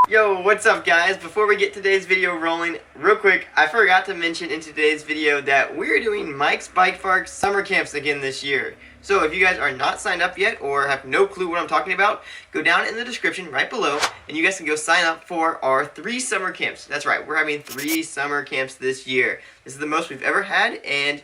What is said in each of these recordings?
Yo, what's up guys? Before we get today's video rolling, real quick, I forgot to mention in today's video that we're doing Mike's Bike Park summer camps again this year. So if you guys are not signed up yet or have no clue what I'm talking about, go down in the description right below and you guys can go sign up for our 3 summer camps. That's right, we're having 3 summer camps this year. This is the most we've ever had, and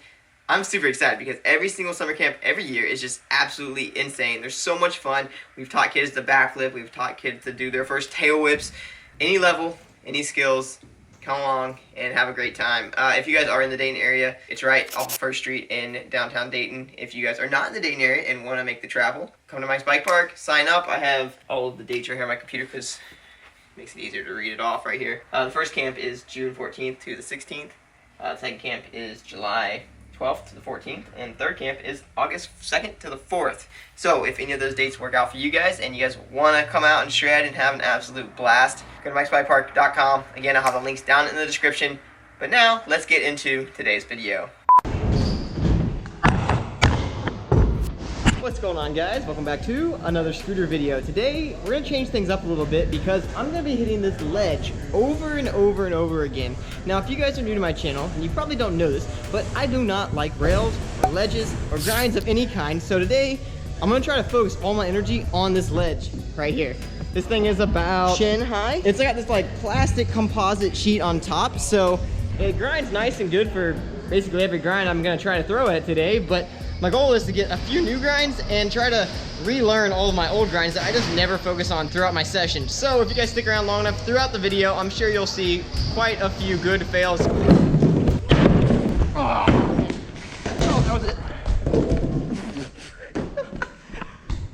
I'm super excited because every single summer camp every year is just absolutely insane. There's so much fun. We've taught kids to backflip. We've taught kids to do their first tail whips. Any level, any skills, come along and have a great time. If you guys are in the Dayton area, it's right off of 1st Street in downtown Dayton. If you guys are not in the Dayton area and want to make the travel, come to Mike's Bike Park, sign up. I have all of the dates right here on my computer because it makes it easier to read it off right here. The first camp is June 14th to the 16th. The second camp is July 12th to the 14th, and third camp is August 2nd to the 4th. So if any of those dates work out for you guys and you guys want to come out and shred and have an absolute blast, go to mikesbikepark.com. Again, I'll have the links down in the description. But now, let's get into today's video. What's going on guys? Welcome back to another scooter video. Today, we're going to change things up a little bit because I'm going to be hitting this ledge over and over and over again. Now, if you guys are new to my channel, and you probably don't know this, but I do not like rails or ledges or grinds of any kind. So today, I'm going to try to focus all my energy on this ledge right here. This thing is about chin high. It's got this like plastic composite sheet on top, so it grinds nice and good for basically every grind I'm going to try to throw at today. But my goal is to get a few new grinds and try to relearn all of my old grinds that I just never focus on throughout my session. So if you guys stick around long enough throughout the video, I'm sure you'll see quite a few good fails. Oh, that was it.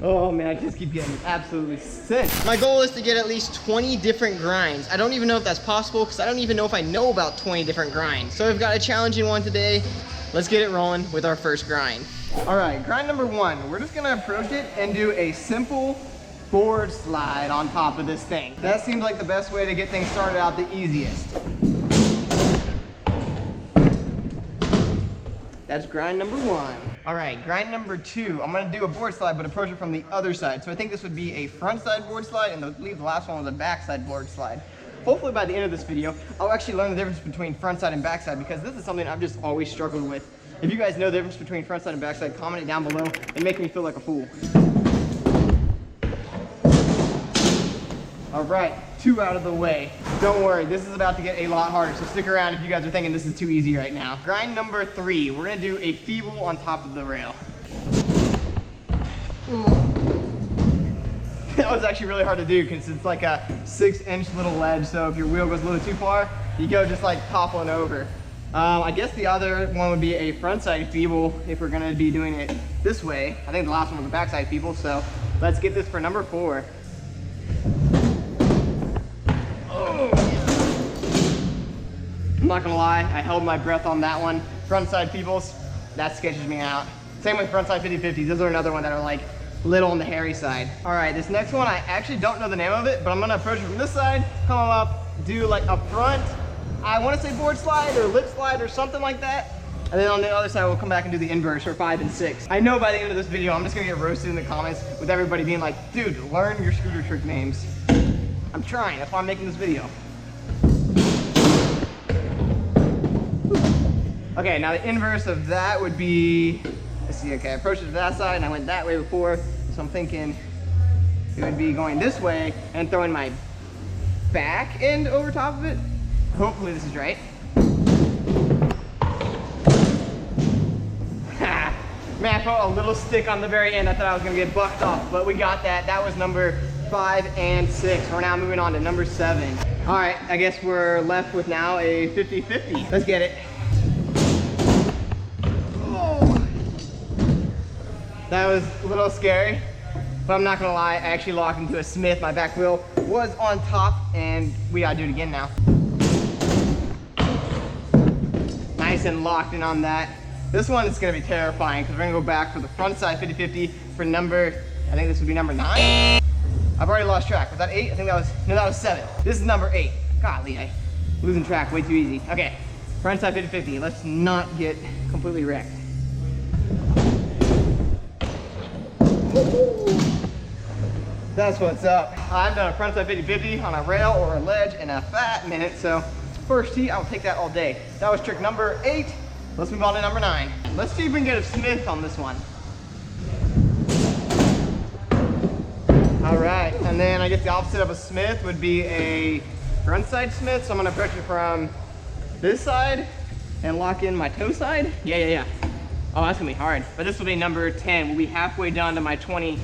Oh man, I just keep getting absolutely sick. My goal is to get at least 20 different grinds. I don't even know if that's possible because I don't even know if I know about 20 different grinds. So we've got a challenging one today. Let's get it rolling with our first grind. All right, grind number 1. We're just gonna approach it and do a simple board slide on top of this thing. That seems like the best way to get things started out the easiest. That's grind number 1. All right, grind number 2. I'm gonna do a board slide, but approach it from the other side. So I think this would be a front side board slide, and I believe the last one was a back side board slide. Hopefully by the end of this video, I'll actually learn the difference between front side and back side because this is something I've just always struggled with. If you guys know the difference between front side and back side, comment it down below and make me feel like a fool. All right, 2 out of the way. Don't worry, this is about to get a lot harder, so stick around if you guys are thinking this is too easy right now. Grind number 3, we're gonna do a feeble on top of the rail. That was actually really hard to do because it's like a 6-inch little ledge, so if your wheel goes a little too far, you go just like toppling over. I guess the other one would be a front side feeble if we're gonna be doing it this way. I think the last one was a back side feeble, so let's get this for number 4. Oh. I'm not gonna lie, I held my breath on that one. Front side feebles, that sketches me out. Same with front side 50-50s. Those are another one that are like little on the hairy side. All right, this next one, I actually don't know the name of it, but I'm gonna approach it from this side, come up, do like a front, I wanna say board slide or lip slide or something like that. And then on the other side, we'll come back and do the inverse for 5 and 6. I know by the end of this video, I'm just gonna get roasted in the comments with everybody being like, dude, learn your scooter trick names. I'm trying, that's why I'm making this video. Okay, now the inverse of that would be, let's see, okay, I approached it to that side and I went that way before, so I'm thinking it would be going this way and throwing my back end over top of it. Hopefully this is right. Man, I felt a little stick on the very end. I thought I was gonna get bucked off, but we got that. That was number 5 and 6. We're now moving on to number 7. All right, I guess we're left with now a 50-50. Let's get it. That was a little scary, but I'm not gonna lie, I actually locked into a Smith. My back wheel was on top, and we gotta do it again now. Nice and locked in on that. This one is gonna be terrifying because we're gonna go back for the front side 50-50 for number, I think this would be number 9. I've already lost track. Was that 8? I think that was, no, that was 7. This is number 8. Golly, I'm losing track way too easy. Okay, front side 50-50. Let's not get completely wrecked. That's what's up. I've done a frontside 50-50 on a rail or a ledge in a fat minute, so first tee, I'll take that all day. That was trick number 8. Let's move on to number 9. Let's see if we can get a Smith on this one. All right, and then I guess the opposite of a Smith would be a frontside Smith. So I'm gonna approach it from this side and lock in my toe side. Yeah. Oh, that's gonna be hard. But this will be number 10. We'll be halfway done to my 20.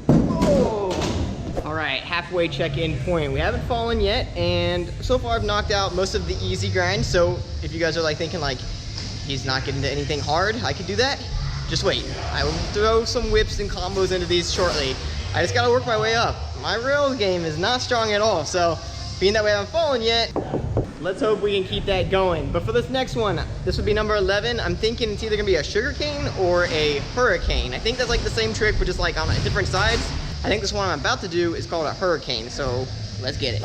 Oh. All right, halfway check-in point. We haven't fallen yet, and so far I've knocked out most of the easy grind. So if you guys are like thinking like, he's not getting to anything hard, I could do that. Just wait. I will throw some whips and combos into these shortly. I just gotta work my way up. My rails game is not strong at all, so being that we haven't fallen yet, let's hope we can keep that going. But for this next one, this would be number 11. I'm thinking it's either gonna be a sugar cane or a hurricane. I think that's like the same trick, but just like on different sides. I think this one I'm about to do is called a hurricane, so let's get it.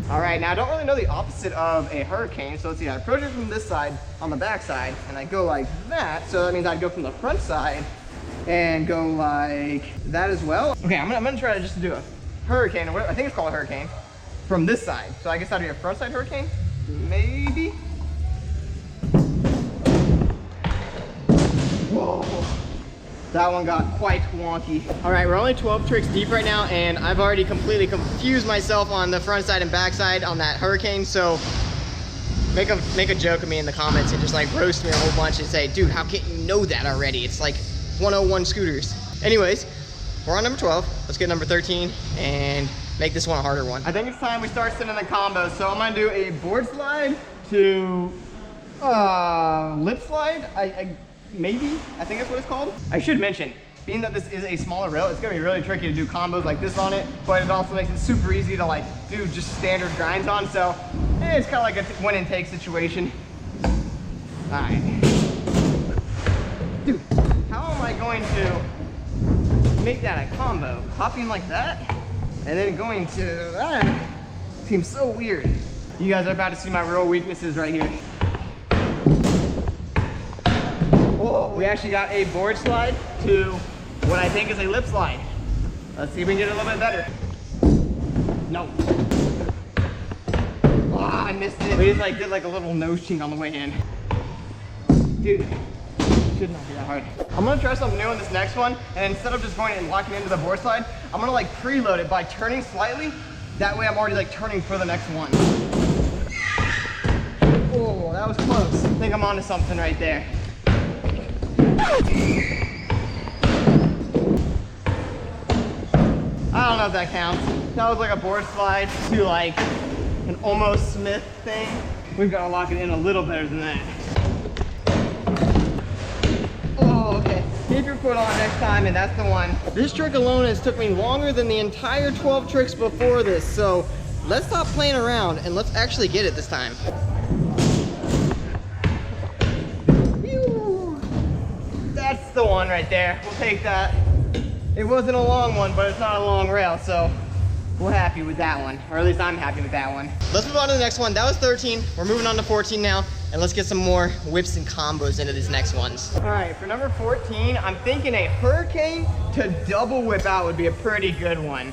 All right, now I don't really know the opposite of a hurricane, so let's see, I approach it from this side on the back side, and I go like that, so that means I'd go from the front side and go like that as well. Okay, I'm gonna try to just do a hurricane, or I think it's called a hurricane, from this side. So I guess that'd be a front side hurricane, maybe? Whoa. That one got quite wonky. All right, we're only 12 tricks deep right now, and I've already completely confused myself on the front side and back side on that hurricane. So make a joke of me in the comments and just like roast me a whole bunch and say, dude, how can't you know that already? It's like 101 scooters. Anyways, we're on number 12. Let's get number 13 and make this one a harder one. I think it's time we start sending the combos. So I'm gonna do a board slide to lip slide. Maybe, I think that's what it's called. I should mention, being that this is a smaller rail, it's gonna be really tricky to do combos like this on it, but it also makes it super easy to like do just standard grinds on, so it's kind of like a win and take situation. All right. Dude, how am I going to make that a combo? Hopping like that, and then going to that? Seems so weird. You guys are about to see my real weaknesses right here. Whoa, we actually got a board slide to what I think is a lip slide. Let's see if we can get it a little bit better. No. Oh, I missed it. We just like did like a little nose chink on the way in. Dude, should not be that hard. I'm gonna try something new in this next one, and instead of just going and locking into the board slide, I'm gonna like preload it by turning slightly. That way I'm already like turning for the next one. Oh, that was close. I think I'm onto something right there. I don't know if that counts. That was like a board slide to like an almost Smith thing. We've got to lock it in a little better than that. Oh, okay. Keep your foot on next time, and that's the one. This trick alone has took me longer than the entire 12 tricks before this, so let's stop playing around and let's actually get it this time. That's the one right there. We'll take that. It wasn't a long one, but it's not a long rail, so we're happy with that one. Or at least I'm happy with that one. Let's move on to the next one. That was 13. We're moving on to 14 now, and let's get some more whips and combos into these next ones. All right, for number 14, I'm thinking a hurricane to double whip out would be a pretty good one.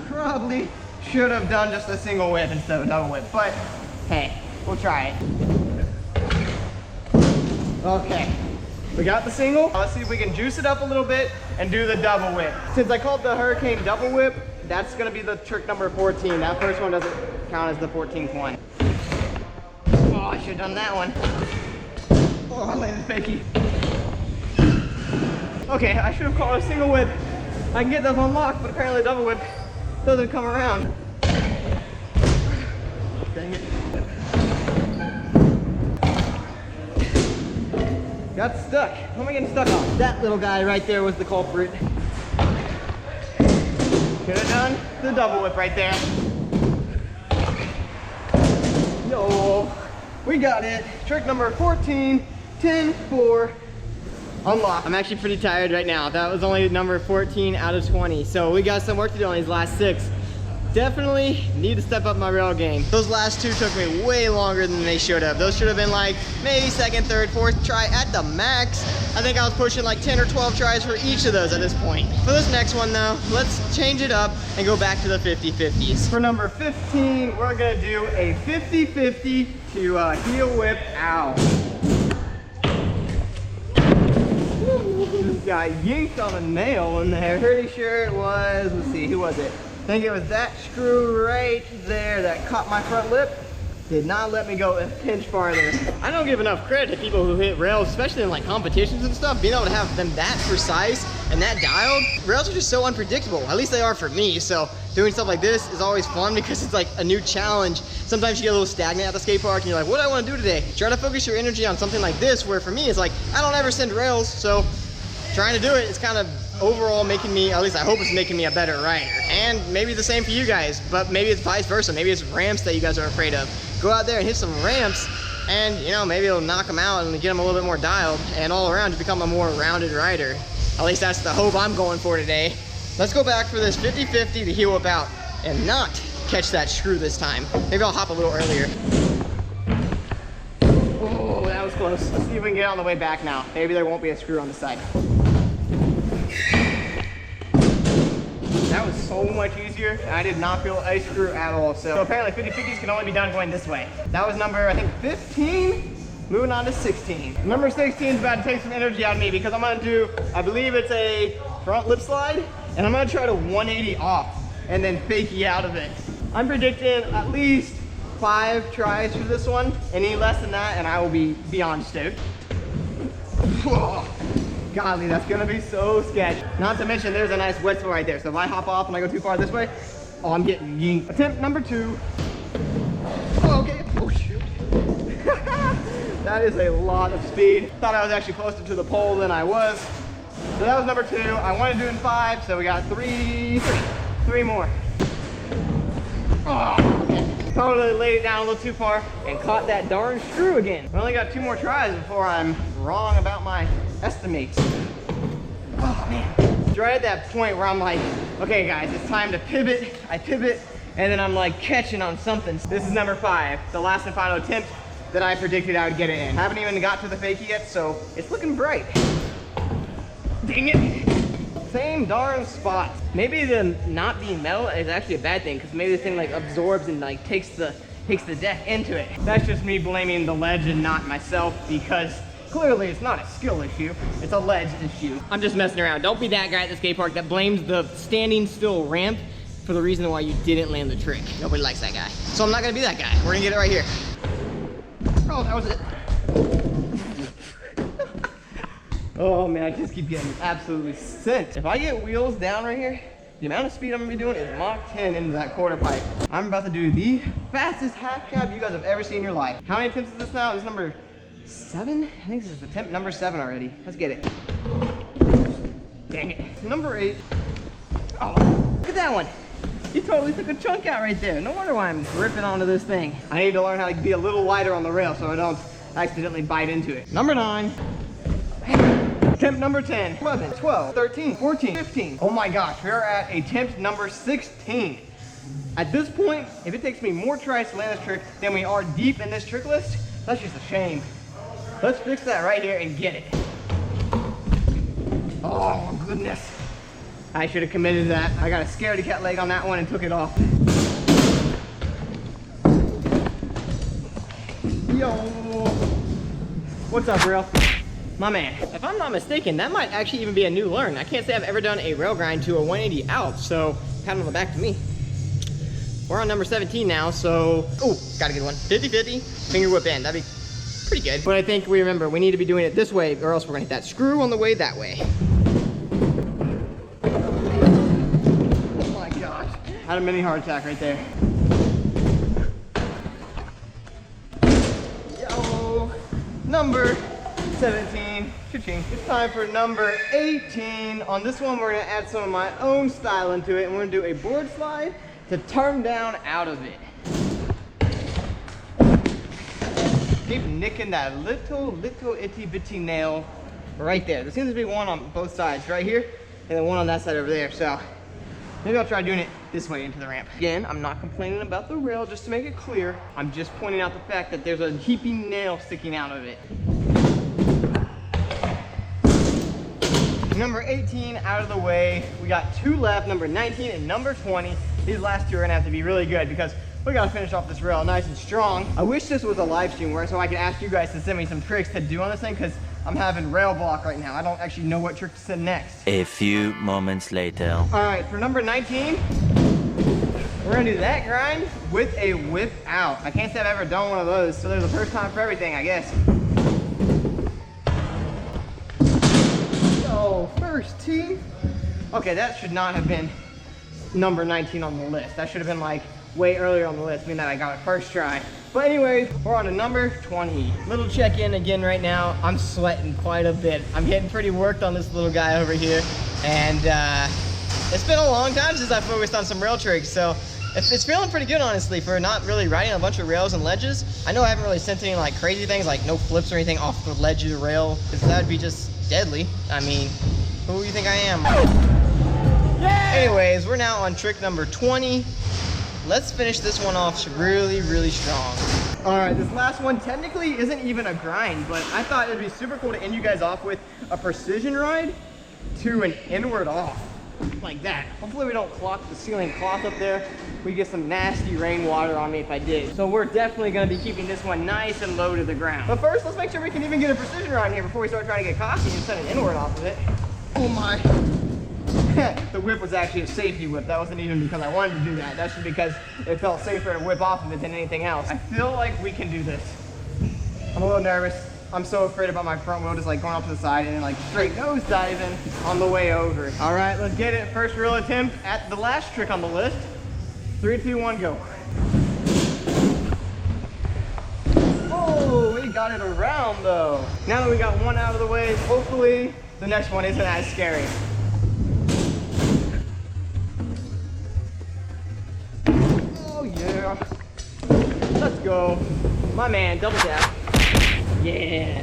Probably should have done just a single whip instead of a double whip, but hey, we'll try it. Okay, we got the single. Let's see if we can juice it up a little bit and do the double whip. Since I called the hurricane double whip, that's gonna be the trick number 14. That first one doesn't count as the 14th one. Oh, I should have done that one. Oh, I landed fakey. Okay, I should have called a single whip. I can get those unlocked, but apparently double whip doesn't come around. Dang it. Got stuck. What am I getting stuck on? That little guy right there was the culprit. Should have done the double whip right there. Yo, we got it. Trick number 14, 10, 4, unlock. I'm actually pretty tired right now. That was only number 14 out of 20. So we got some work to do on these last 6. definitely need to step up my rail game. Those last two took me way longer than they should have. Those should have been like maybe second, third, fourth try at the max. I think I was pushing like 10 or 12 tries for each of those at this point. For this next one though, let's change it up and go back to the 50-50s. For number 15, we're gonna do a 50-50 to heel whip out. Just got yanked on a nail in there. Pretty sure it was, let's see, who was it? I think it was that screw right there that caught my front lip. Did not let me go a pinch farther. I don't give enough credit to people who hit rails, especially in like competitions and stuff. Being able to have them that precise and that dialed. Rails are just so unpredictable. At least they are for me. So doing stuff like this is always fun because it's like a new challenge. Sometimes you get a little stagnant at the skate park and you're like, what do I want to do today? Try to focus your energy on something like this, where for me it's like, I don't ever send rails, so trying to do it is kind of overall making me, at least I hope it's making me a better rider. And maybe the same for you guys, but maybe it's vice versa. Maybe it's ramps that you guys are afraid of. Go out there and hit some ramps and, you know, maybe it'll knock them out and get them a little bit more dialed, and all around you become a more rounded rider. At least that's the hope I'm going for today. Let's go back for this 50-50 to heel whip out and not catch that screw this time. Maybe I'll hop a little earlier. Oh, that was close. Let's see if we can get on the way back now. Maybe there won't be a screw on the side. That was so much easier. I did not feel a screw at all. So apparently 50-50s can only be done going this way. That was number, I think, 15. Moving on to 16. Number 16 is about to take some energy out of me because I'm gonna do, I believe it's a front lip slide, and I'm gonna try to 180 off and then fakie out of it. I'm predicting at least 5 tries for this one. Any less than that and I will be beyond stoked. Whoa. Golly, that's gonna be so sketchy. Not to mention there's a nice wet spot right there. So if I hop off and I go too far this way, oh, I'm getting yinked. Attempt number 2. Oh, okay. Oh, shoot. That is a lot of speed. Thought I was actually closer to the pole than I was. So that was number 2. I wanted to do it in 5, so we got 3 more. Oh, okay. Totally laid it down a little too far and caught that darn screw again. I only got 2 more tries before I'm wrong about my estimates. Oh man. It's right at that point where I'm like, okay guys, it's time to pivot. I pivot and then I'm like catching on something. This is number 5, the last and final attempt that I predicted I would get it in. Haven't even got to the fakie yet, so it's looking bright. Dang it. Same darn spot. Maybe the not being metal is actually a bad thing, because maybe the thing like absorbs and like takes the deck into it. That's just me blaming the ledge and not myself, because clearly it's not a skill issue, it's a ledge issue. I'm just messing around. Don't be that guy at the skate park that blames the standing still ramp for the reason why you didn't land the trick. Nobody likes that guy. So I'm not gonna be that guy. We're gonna get it right here. Oh, that was it. Oh man, I just keep getting absolutely sent. If I get wheels down right here, the amount of speed I'm gonna be doing is Mach 10 into that quarter pipe. I'm about to do the fastest half cab you guys have ever seen in your life. How many attempts is this now? This is number 7? I think this is attempt number 7 already. Let's get it. Dang it. Number 8. Oh, look at that one. He totally took a chunk out right there. No wonder why I'm gripping onto this thing. I need to learn how to be a little wider on the rail so I don't accidentally bite into it. Number 9. Attempt number 10, 11, 12, 13, 14, 15. Oh my gosh, we are at attempt number 16. At this point, if it takes me more tries to land this trick than we are deep in this trick list, that's just a shame. Let's fix that right here and get it. Oh goodness. I should have committed to that. I got a scaredy cat leg on that one and took it off. Yo. What's up, Ralph? My man. If I'm not mistaken, that might actually even be a new learn. I can't say I've ever done a rail grind to a 180 out, so pat on the back to me. We're on number 17 now, so, oh, got a good one. 50-50, finger whip in, that'd be pretty good. But I think we remember, we need to be doing it this way, or else we're gonna hit that screw on the way that way. Oh my gosh. Had a mini heart attack right there. Yo, number 17, cha-ching. It's time for number 18. On this one, we're gonna add some of my own style into it, and we're gonna do a board slide to turn down out of it. Keep nicking that little itty bitty nail right there. There seems to be one on both sides, right here, and then one on that side over there. So Maybe I'll try doing it this way into the ramp. Again, I'm not complaining about the rail, just to make it clear. I'm just pointing out the fact that there's a heaping nail sticking out of it. Number 18 out of the way. We got 2 left, number 19 and number 20. These last 2 are gonna have to be really good because we gotta finish off this rail nice and strong. I wish this was a live stream where so I could ask you guys to send me some tricks to do on this thing because I'm having rail block right now. I don't actually know what trick to send next. A few moments later. All right, for number 19, we're gonna do that grind with a whip out. I can't say I've ever done one of those, so there's a first time for everything, I guess. So, first tee. Okay, that should not have been number 19 on the list. That should have been like way earlier on the list, meaning that I got it first try. But anyways, we're on to number 20. Little check-in again right now. I'm sweating quite a bit. I'm getting pretty worked on this little guy over here. And it's been a long time since I focused on some rail tricks, so it's feeling pretty good, honestly, for not really riding a bunch of rails and ledges. I know I haven't really sent any like crazy things, like no flips or anything off the ledge of the rail, because that would be just deadly. I mean, who do you think I am? Yeah! Anyways, we're now on trick number 20. Let's finish this one off really, really strong. All right, this last one technically isn't even a grind, but I thought it'd be super cool to end you guys off with a precision ride to an inward off, like that. Hopefully we don't clock the ceiling cloth up there. We get some nasty rainwater on me if I did. So we're definitely gonna be keeping this one nice and low to the ground. But first, let's make sure we can even get a precision ride here before we start trying to get cocky and send an inward off of it. Oh my. The whip was actually a safety whip. That wasn't even because I wanted to do that. That's just because it felt safer to whip off of it than anything else. I feel like we can do this. I'm a little nervous. I'm so afraid about my front wheel just like going off to the side and then like straight nose diving on the way over. All right, let's get it. First real attempt at the last trick on the list. 3, 2, 1, go. Oh, we got it around though. Now that we got one out of the way, hopefully the next one isn't as scary. Yeah, let's go. My man, double tap. Yeah.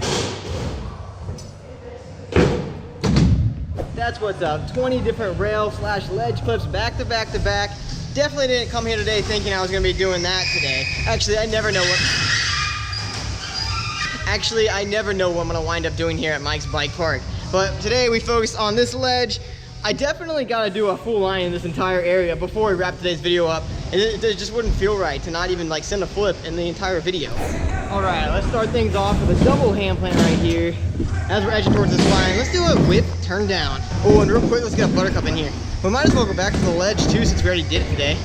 That's what's up. 20 different rail slash ledge clips back to back to back. Definitely didn't come here today thinking I was gonna be doing that today. Actually, I never know what I'm gonna wind up doing here at Mike's Bike Park. But today we focused on this ledge. I definitely gotta do a full line in this entire area before we wrap today's video up. It just wouldn't feel right to not even like send a flip in the entire video. All right, let's start things off with a double hand plant right here. As we're edging towards this line, let's do a whip turn down. Oh, and real quick, let's get a buttercup in here. We might as well go back to the ledge too since we already did it today.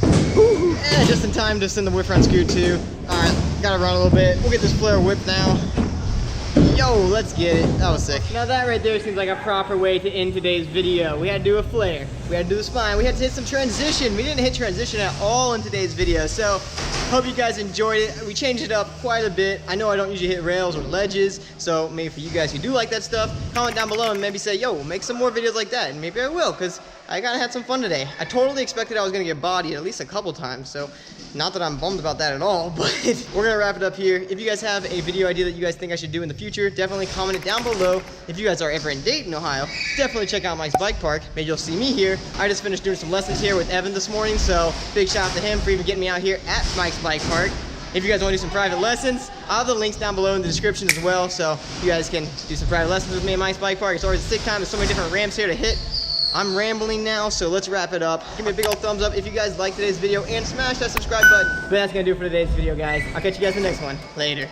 And just in time to send the whip front scoot too. All right, gotta run a little bit. We'll get this flare whip now. Yo, let's get it. That was sick. Now that right there seems like a proper way to end today's video. We had to do a flare. We had to do the spine. We had to hit some transition. We didn't hit transition at all in today's video. So hope you guys enjoyed it. We changed it up quite a bit. I know I don't usually hit rails or ledges. So maybe for you guys who do like that stuff, comment down below and maybe say, yo, we'll make some more videos like that. And maybe I will, because I kind of had some fun today. I totally expected I was going to get bodied at least a couple times. So not that I'm bummed about that at all, but we're gonna wrap it up here. If you guys have a video idea that you guys think I should do in the future, definitely comment it down below. If you guys are ever in Dayton, Ohio, definitely check out Mike's Bike Park. Maybe you'll see me here. I just finished doing some lessons here with Evan this morning, so big shout out to him for even getting me out here at Mike's Bike Park. If you guys want to do some private lessons, I'll have the links down below in the description as well, so you guys can do some private lessons with me at Mike's Bike Park. It's always a sick time. There's so many different ramps here to hit. I'm rambling now, so let's wrap it up. Give me a big old thumbs up if you guys liked today's video and smash that subscribe button. But that's gonna do it for today's video, guys. I'll catch you guys in the next one. Later.